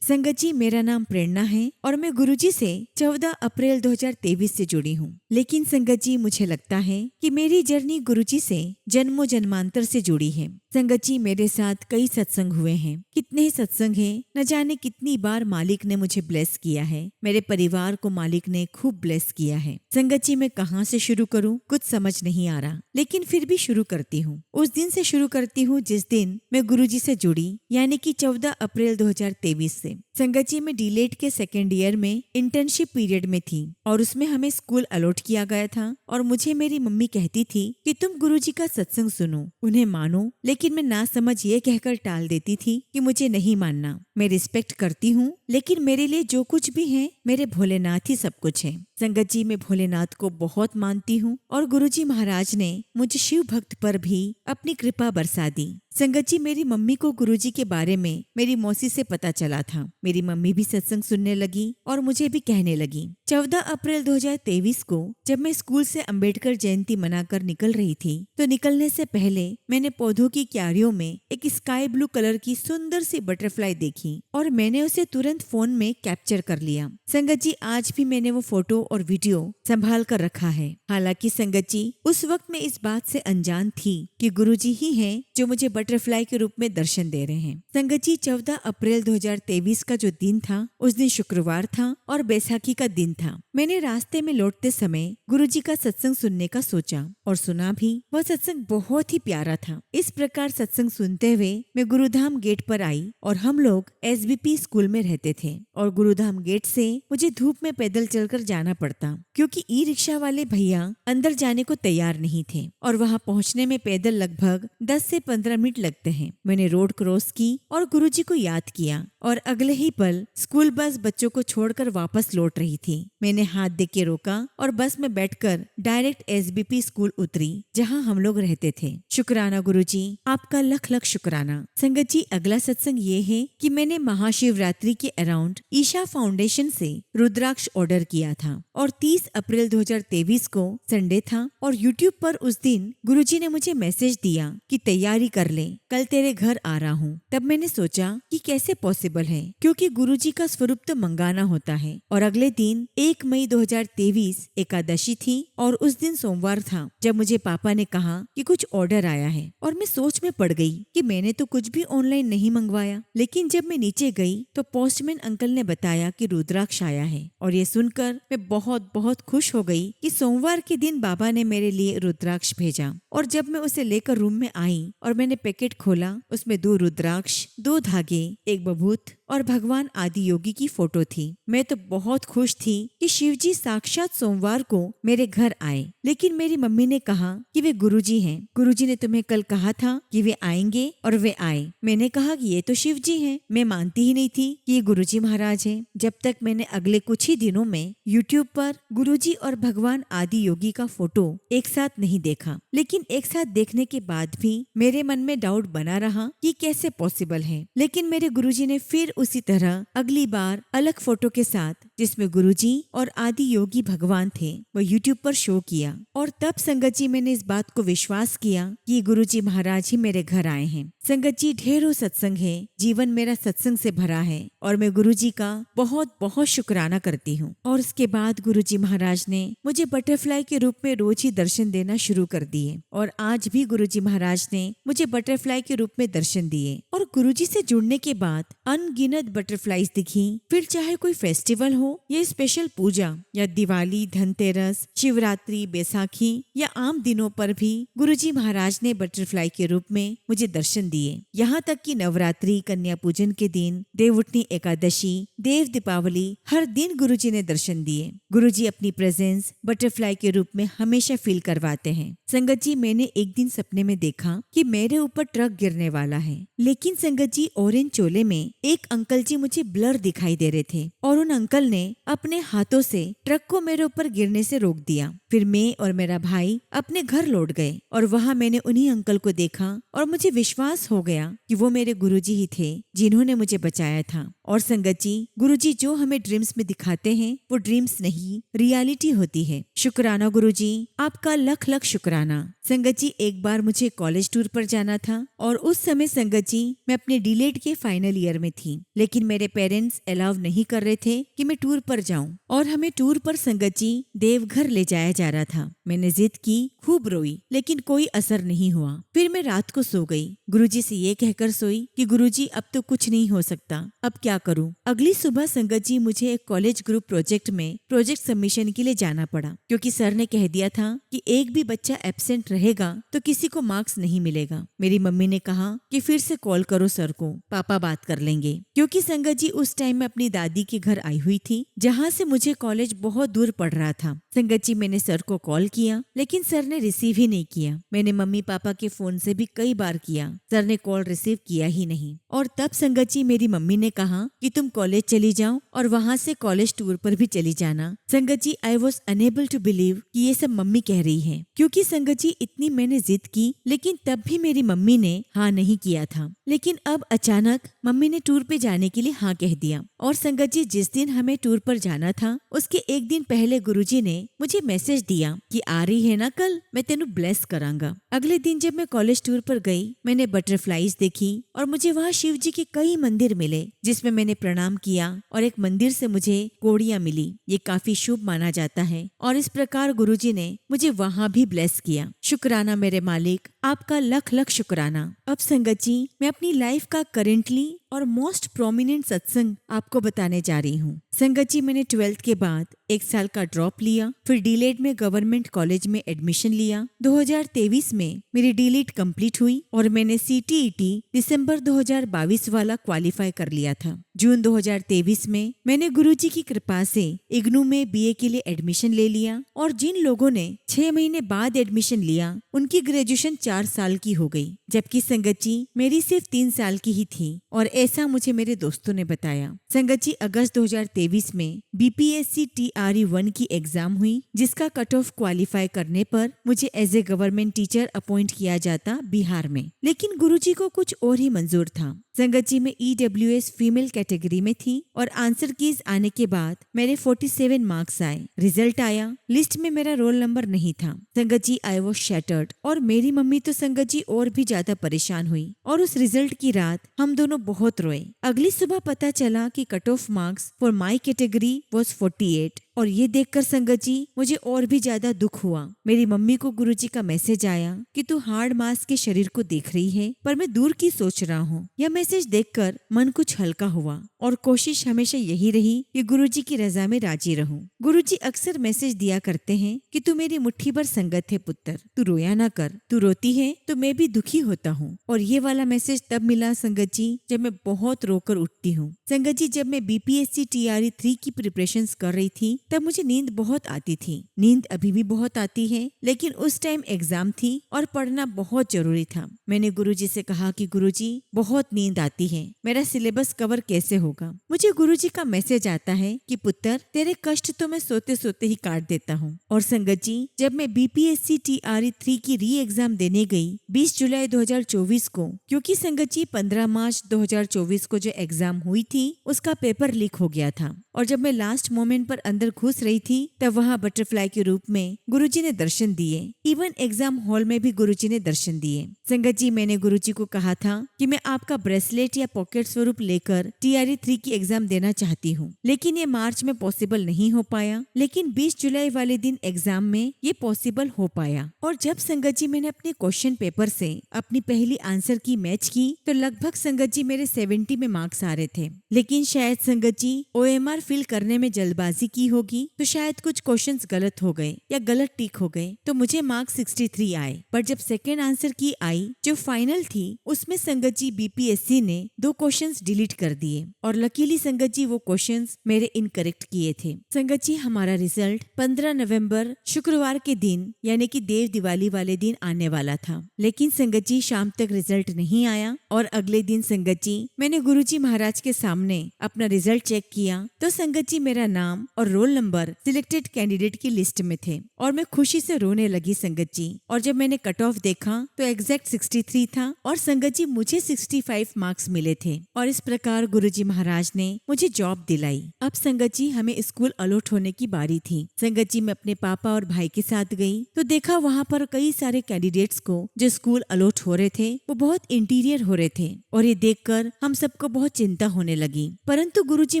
संगत जी मेरा नाम प्रेरणा है और मैं गुरुजी से 14 अप्रैल 2023 से जुड़ी हूँ। लेकिन संगत जी, मुझे लगता है कि मेरी जर्नी गुरुजी से जन्मों जन्मांतर से जुड़ी है। संगत जी, मेरे साथ कई सत्संग हुए हैं, कितने ही सत्संग हैं, न जाने कितनी बार मालिक ने मुझे ब्लेस किया है। मेरे परिवार को मालिक ने खूब ब्लेस किया है। संगत जी, मैं कहाँ से शुरू करूँ कुछ समझ नहीं आ रहा, लेकिन फिर भी शुरू करती हूँ। उस दिन से शुरू करती हूँ जिस दिन मैं गुरुजी से जुड़ी, यानी कि 14 अप्रैल 2023 से। संगत जी, मैं डीलेट के सेकेंड ईयर में इंटर्नशिप पीरियड में थी और उसमें हमें स्कूल अलॉट किया गया था और मुझे मेरी मम्मी कहती थी कि तुम गुरुजी का सत्संग सुनो, उन्हें मानो, लेकिन मैं ना समझ ये कहकर टाल देती थी कि मुझे नहीं मानना। मैं रिस्पेक्ट करती हूँ, लेकिन मेरे लिए जो कुछ भी है मेरे भोलेनाथ ही सब कुछ है। संगत जी, मैं भोलेनाथ को बहुत मानती हूँ और गुरुजी महाराज ने मुझे शिव भक्त पर भी अपनी कृपा बरसा दी। संगत जी, मेरी मम्मी को गुरुजी के बारे में मेरी मौसी से पता चला था। मेरी मम्मी भी सत्संग सुनने लगी और मुझे भी कहने लगी। 14 अप्रैल 2023 को जब मैं स्कूल से अंबेडकर जयंती मनाकर निकल रही थी, तो निकलने से पहले मैंने पौधों की क्यारियों में एक स्काई ब्लू कलर की सुंदर सी बटरफ्लाई देखी और मैंने उसे तुरंत फोन में कैप्चर कर लिया। संगत जी, आज भी मैंने वो फोटो और वीडियो संभाल कर रखा है। हालांकि संगत जी, उस वक्त मैं इस बात से अनजान थी कि गुरुजी ही हैं जो मुझे बटरफ्लाई के रूप में दर्शन दे रहे हैं। संगत जी, 14 अप्रैल 2023 का जो दिन था, उस दिन शुक्रवार था और बैसाखी का दिन था। मैंने रास्ते में लौटते समय गुरुजी का सत्संग सुनने का सोचा और सुना भी। वह सत्संग बहुत ही प्यारा था। इस प्रकार सत्संग सुनते हुए मैं गुरुधाम गेट पर आई और हम लोग SBP स्कूल में रहते थे और गुरुधाम गेट से मुझे धूप में पैदल चलकर जाना पड़ता, क्योंकि ई रिक्शा वाले भैया अंदर जाने को तैयार नहीं थे और वहां पहुंचने में पैदल लगभग 10 से 15 मिनट लगते हैं। मैंने रोड क्रॉस की और गुरुजी को याद किया और अगले ही पल स्कूल बस बच्चों को छोड़कर वापस लौट रही थी। मैंने हाथ दे के रोका और बस में बैठकर डायरेक्ट एसबीपी स्कूल उतरी, जहां हम लोग रहते थे। शुक्राना गुरुजी, आपका लख लख शुक्राना। संगत जी, अगला सत्संग ये है कि मैंने महाशिवरात्रि के अराउंड ईशा फाउंडेशन से रुद्राक्ष ऑर्डर किया था और 30 अप्रैल 2023 को संडे था और यूट्यूब पर उस दिन गुरुजी ने मुझे मैसेज दिया कि तैयारी कर ले, कल तेरे घर आ रहा हूँ। तब मैंने सोचा कि कैसे पॉसिबल है, क्योंकि गुरुजी का स्वरूप तो मंगाना होता है। और अगले दिन 1 मई 2023 एकादशी थी और उस दिन सोमवार था जब मुझे पापा ने कहा कि कुछ ऑर्डर आया है और मैं सोच में पड़ गई कि मैंने तो कुछ भी ऑनलाइन नहीं मंगवाया। लेकिन जब मैं नीचे गई तो पोस्टमैन अंकल ने बताया कि रुद्राक्ष आया है और ये सुनकर मैं बहुत बहुत खुश हो गई कि सोमवार के दिन बाबा ने मेरे लिए रुद्राक्ष भेजा। और जब मैं उसे लेकर रूम में आई और मैंने पैकेट खोला, उसमें 2 रुद्राक्ष, 2 धागे, एक बभूत और भगवान आदि योगी की फोटो थी। मैं तो बहुत खुश थी कि शिवजी साक्षात सोमवार को मेरे घर आए। लेकिन मेरी मम्मी ने कहा कि वे गुरुजी हैं, गुरुजी ने तुम्हें कल कहा था कि वे आएंगे और वे आए। मैंने कहा कि ये तो शिवजी हैं। मैं मानती ही नहीं थी कि ये गुरुजी महाराज हैं, जब तक मैंने अगले कुछ ही दिनों में यूट्यूब पर गुरुजी और भगवान आदि योगी का फोटो एक साथ नहीं देखा। लेकिन एक साथ देखने के बाद भी मेरे मन में डाउट बना रहा कि कैसे पॉसिबल है। लेकिन मेरे गुरुजी ने फिर उसी तरह अगली बार अलग फोटो के साथ, जिसमें गुरुजी और आदि योगी भगवान थे, वो यूट्यूब पर शो किया। और तब संगत जी, मैंने इस बात को विश्वास किया कि गुरुजी महाराज ही मेरे घर आए हैं। संगत जी, ढेरों सत्संग है, जीवन मेरा सत्संग से भरा है और मैं गुरुजी का बहुत बहुत शुक्राना करती हूँ। और उसके बाद गुरुजी महाराज ने मुझे बटरफ्लाई के रूप में रोज ही दर्शन देना शुरू कर दिए और आज भी गुरुजी महाराज ने मुझे बटरफ्लाई के रूप में दर्शन दिए। और गुरुजी से जुड़ने के बाद अनगिनत बटरफ्लाईज दिखी। फिर चाहे कोई फेस्टिवल हो या स्पेशल पूजा या दिवाली, धनतेरस, शिवरात्रि, बैसाखी या आम दिनों पर भी गुरुजी महाराज ने बटरफ्लाई के रूप में मुझे दर्शन दिए। यहाँ तक कि नवरात्रि, कन्या पूजन के दिन, देवउठनी एकादशी, देव दीपावली, हर दिन गुरुजी ने दर्शन दिए। गुरुजी अपनी प्रेजेंस बटरफ्लाई के रूप में हमेशा फील करवाते हैं। संगत जी, मैंने एक दिन सपने में देखा कि मेरे ऊपर ट्रक गिरने वाला है। लेकिन संगत जी, ऑरेंज चोले में एक अंकल जी मुझे ब्लर दिखाई दे रहे थे और उन अंकल ने अपने हाथों से ट्रक को मेरे ऊपर गिरने से रोक दिया। फिर मैं और मेरा भाई अपने घर लौट गए और वहाँ मैंने उन्हीं अंकल को देखा और मुझे विश्वास हो गया कि वो मेरे गुरुजी ही थे जिन्होंने मुझे बचाया था। और संगत जी, गुरुजी जो हमें ड्रीम्स में दिखाते हैं वो ड्रीम्स नहीं, रियलिटी होती है। शुक्राना गुरुजी, आपका लख लख शुक्राना। संगत जी, एक बार मुझे कॉलेज टूर पर जाना था और उस समय संगत जी मैं अपने डीलेड के फाइनल ईयर में थी। लेकिन मेरे पेरेंट्स अलाउ नहीं कर रहे थे कि मैं टूर पर जाऊं और हमें टूर पर संगत जी देवघर ले जाया जा रहा था। मैंने जिद की, खूब रोई, लेकिन कोई असर नहीं हुआ। फिर मैं रात को सो गई। गुरुजी से ये कहकर सोई कि गुरुजी अब तो कुछ नहीं हो सकता, अब क्या करूं। अगली सुबह संगत जी मुझे एक कॉलेज ग्रुप प्रोजेक्ट में प्रोजेक्ट सबमिशन के लिए जाना पड़ा, क्योंकि सर ने कह दिया था कि एक भी बच्चा एब्सेंट रहेगा तो किसी को मार्क्स नहीं मिलेगा। मेरी मम्मी ने कहा कि फिर से कॉल करो सर को, पापा बात कर लेंगे। क्योंकि संगत जी उस टाइम में अपनी दादी के घर आई हुई थी, जहाँ से मुझे कॉलेज बहुत दूर पड़ रहा था। संगत जी, मैंने सर को कॉल किया लेकिन सर ने रिसीव ही नहीं किया। मैंने मम्मी पापा के फोन से भी कई बार किया, सर ने कॉल रिसीव किया ही नहीं। और तब संगत जी मेरी मम्मी ने कहा कि तुम कॉलेज चली जाओ और वहाँ से कॉलेज टूर पर भी चली जाना। संगत जी, I was unable to believe कि ये सब मम्मी कह रही है, क्योंकि संगत जी इतनी मैंने जिद की, लेकिन तब भी मेरी मम्मी ने हाँ नहीं किया था। लेकिन अब अचानक मम्मी ने टूर पे जाने के लिए हाँ कह दिया। और संगत जी, जिस दिन हमें टूर पर जाना था उसके एक दिन पहले गुरुजी ने मुझे मैसेज दिया कि आ रही है ना कल, मैं तेनू ब्लेस करांगा। अगले दिन जब मैं कॉलेज टूर पर गई, मैंने बटरफ्लाईज देखी और मुझे वहाँ शिव जी के कई मंदिर मिले जिसमें मैंने प्रणाम किया और एक मंदिर से मुझे कोड़ियाँ मिली। ये काफी शुभ माना जाता है और इस प्रकार गुरुजी ने मुझे वहाँ भी ब्लेस किया। शुक्राना मेरे मालिक, आपका लख लख शुक्राना। अब संगत जी, मैं अपनी लाइफ का करेंटली और मोस्ट प्रोमिनेंट सत्संग आपको बताने जा रही हूँ। संगत जी, मैंने 12th के बाद 1 साल का ड्रॉप लिया, फिर डीलेड में गवर्नमेंट कॉलेज में एडमिशन लिया। 2023 में मेरी डीलेड कंप्लीट हुई और मैंने CTET दिसंबर 2022 वाला क्वालिफाई कर लिया था। जून 2023 में मैंने गुरुजी की कृपा से इग्नू में BA के लिए एडमिशन ले लिया और जिन लोगों ने 6 महीने बाद एडमिशन लिया उनकी ग्रेजुएशन 4 साल की हो गई, जबकि संगत जी मेरी सिर्फ 3 साल की ही थी। और ऐसा मुझे मेरे दोस्तों ने बताया। संगत जी, अगस्त 2023 में BPSC TRE 1 की एग्जाम हुई, जिसका कट ऑफ क्वालिफाई करने पर मुझे as a government teacher appoint किया जाता बिहार में। लेकिन गुरुजी को कुछ और ही मंजूर था। संगत जी, मैं EWS फीमेल कैटेगरी में थी और आंसर कीज आने के बाद मेरे 47 मार्क्स आए। रिजल्ट आया, लिस्ट में मेरा रोल नंबर नहीं था। संगत जी, आई वॉज शैटर्ड और मेरी मम्मी तो संगत जी और भी ज्यादा परेशान हुई और उस रिजल्ट की रात हम दोनों बहुत रोए। अगली सुबह पता चला कि cut off marks for my category was 48 और ये देखकर संगत जी मुझे और भी ज्यादा दुख हुआ। मेरी मम्मी को गुरुजी का मैसेज आया कि तू हार्ड मास के शरीर को देख रही है पर मैं दूर की सोच रहा हूँ। यह मैसेज देखकर मन कुछ हल्का हुआ और कोशिश हमेशा यही रही कि गुरुजी की रजा में राजी रहूं। गुरुजी अक्सर मैसेज दिया करते हैं कि तू मेरी मुट्ठी भर संगत है पुत्र, तू रोया ना कर, तू रोती है तो मैं भी दुखी होता हूँ। और ये वाला मैसेज तब मिला संगत जी जब मैं बहुत रोकर उठती हूँ। संगत जी, जब मैं BPSC TRE 3 की प्रिपरेशन कर रही थी तब मुझे नींद बहुत आती थी। नींद अभी भी बहुत आती है, लेकिन उस टाइम एग्जाम थी और पढ़ना बहुत जरूरी था। मैंने गुरुजी से कहा कि गुरुजी बहुत नींद आती है, मेरा सिलेबस कवर कैसे होगा। मुझे गुरुजी का मैसेज आता है कि पुत्र, तेरे कष्ट तो मैं सोते सोते ही काट देता हूँ। और संगत जी, जब मैं BPSC TRE 3 की री एग्जाम देने गई 20 जुलाई 2024 को, क्योंकि संगत जी 15 मार्च 2024 को जो एग्जाम हुई थी उसका पेपर लीक हो गया था और जब मैं लास्ट मोमेंट पर अंदर घुस रही थी तब वहाँ बटरफ्लाई के रूप में गुरुजी ने दर्शन दिए। इवन एग्जाम हॉल में भी गुरुजी ने दर्शन दिए। संगत जी, मैंने गुरुजी को कहा था कि मैं आपका ब्रेसलेट या पॉकेट स्वरूप लेकर TRE 3 की एग्जाम देना चाहती हूँ, लेकिन ये मार्च में पॉसिबल नहीं हो पाया। लेकिन 20 जुलाई वाले दिन एग्जाम में ये पॉसिबल हो पाया। और जब संगत जी मैंने अपने क्वेश्चन पेपर से अपनी पहली आंसर की मैच की तो लगभग संगत जी मेरे 70 में मार्क्स आ रहे थे। लेकिन शायद संगत जी OMR फिल करने में जल्दबाजी की होगी तो शायद कुछ क्वेश्चंस गलत हो गए या गलत टिक हो गए तो मुझे मार्क्स 63 आए। पर जब सेकेंड आंसर की आई जो फाइनल थी उसमें संगत जी BPSC ने 2 क्वेश्चंस डिलीट कर दिए और लकीली संगत जी वो क्वेश्चंस मेरे इनकरेक्ट किए थे। संगत जी, हमारा रिजल्ट 15 नवंबर शुक्रवार के दिन यानी कि देव दिवाली वाले दिन आने वाला था। लेकिन संगत जी शाम तक रिजल्ट नहीं आया और अगले दिन संगत जी मैंने गुरुजी महाराज के सामने अपना रिजल्ट चेक किया तो संगत जी मेरा नाम और रोल नंबर सिलेक्टेड कैंडिडेट की लिस्ट में थे और मैं खुशी से रोने लगी संगत जी। और जब मैंने कट ऑफ देखा तो एग्जैक्ट 63 था और संगत जी मुझे 65 मार्क्स मिले थे और इस प्रकार गुरुजी महाराज ने मुझे जॉब दिलाई। अब संगत जी हमें स्कूल अलॉट होने की बारी थी। संगत जी मैं अपने पापा और भाई के साथ गई तो देखा वहाँ पर कई सारे कैंडिडेट्स को जो स्कूल अलॉट हो रहे थे वो बहुत इंटीरियर हो रहे थे और ये देखकर हम सबको बहुत चिंता होने लगी। परंतु गुरुजी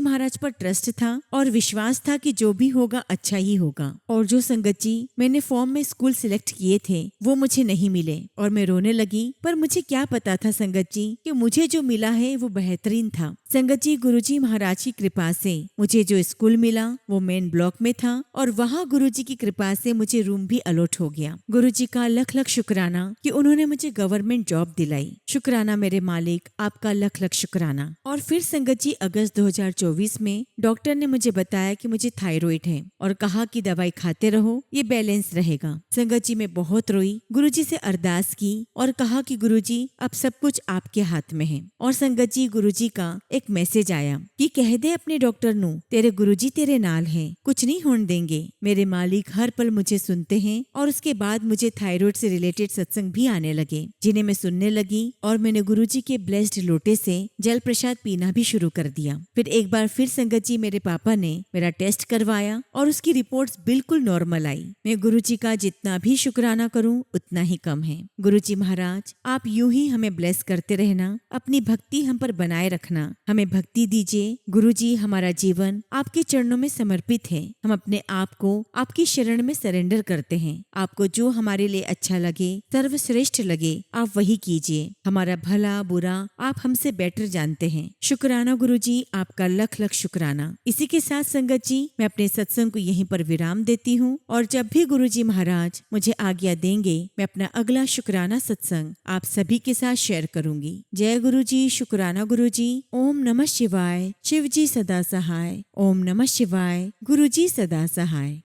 महाराज पर ट्रस्ट था और विश्वास था कि जो भी होगा अच्छा ही होगा। और जो संगत जी मैंने फॉर्म में स्कूल सिलेक्ट किए थे वो मुझे नहीं मिले और मैं रोने लगी। पर मुझे क्या पता था संगत जी कि मुझे जो मिला है वो बेहतरीन था। संगत जी गुरुजी महाराज की कृपा से मुझे जो स्कूल मिला वो मेन ब्लॉक में था और वहाँ गुरुजी की कृपा से मुझे रूम भी अलॉट हो गया। गुरुजी का लख लख शुक्राना कि उन्होंने मुझे गवर्नमेंट जॉब दिलाई। शुक्राना मेरे मालिक, आपका लख लख शुक्राना। और फिर संगत जी अगस्त 2024 में डॉक्टर ने मुझे बताया कि मुझे थायराइड है और कहा कि दवाई खाते रहो, ये बैलेंस रहेगा। संगत जी मैं बहुत रोई, गुरुजी से अरदास की और कहा कि गुरुजी अब सब कुछ आपके हाथ में है। और संगत जी गुरुजी का एक मैसेज आया कि कह दे अपने डॉक्टर नु तेरे गुरुजी तेरे नाल हैं, कुछ नहीं होने देंगे। मेरे मालिक हर पल मुझे सुनते हैं और उसके बाद मुझे थायराइड से रिलेटेड सत्संग भी आने लगे जिन्हें मैं सुनने लगी और मैंने गुरुजी के ब्लेस्ड लोटे से जल प्रसाद पीना भी शुरू कर दिया। फिर एक बार फिर संगत जी मेरे पापा ने मेरा टेस्ट करवाया और उसकी रिपोर्ट्स बिल्कुल नॉर्मल आई। मैं गुरुजी का जितना भी शुक्राना करूं उतना ही कम है। गुरुजी महाराज आप यूं ही हमें ब्लेस करते रहना, अपनी भक्ति हम पर बनाए रखना, हमें भक्ति दीजिए। गुरुजी हमारा जीवन आपके चरणों में समर्पित है, हम अपने आप को आपकी शरण में सरेंडर करते हैं। आपको जो हमारे लिए अच्छा लगे, सर्वश्रेष्ठ लगे, आप वही कीजिए। हमारा भला बुरा आप हमसे बेटर जानते हैं। शुक्राना गुरुजी, आपका लख लख शुक्राना। इसी के साथ संगत जी मैं अपने सत्संग को यहीं पर विराम देती हूँ और जब भी गुरुजी महाराज मुझे आज्ञा देंगे मैं अपना अगला शुक्राना सत्संग आप सभी के साथ शेयर करूंगी। जय गुरुजी, शुक्राना गुरुजी। ओम नमः शिवाय। शिवजी सदा सहाय। ओम नमः शिवाय। गुरुजी सदा सहाय।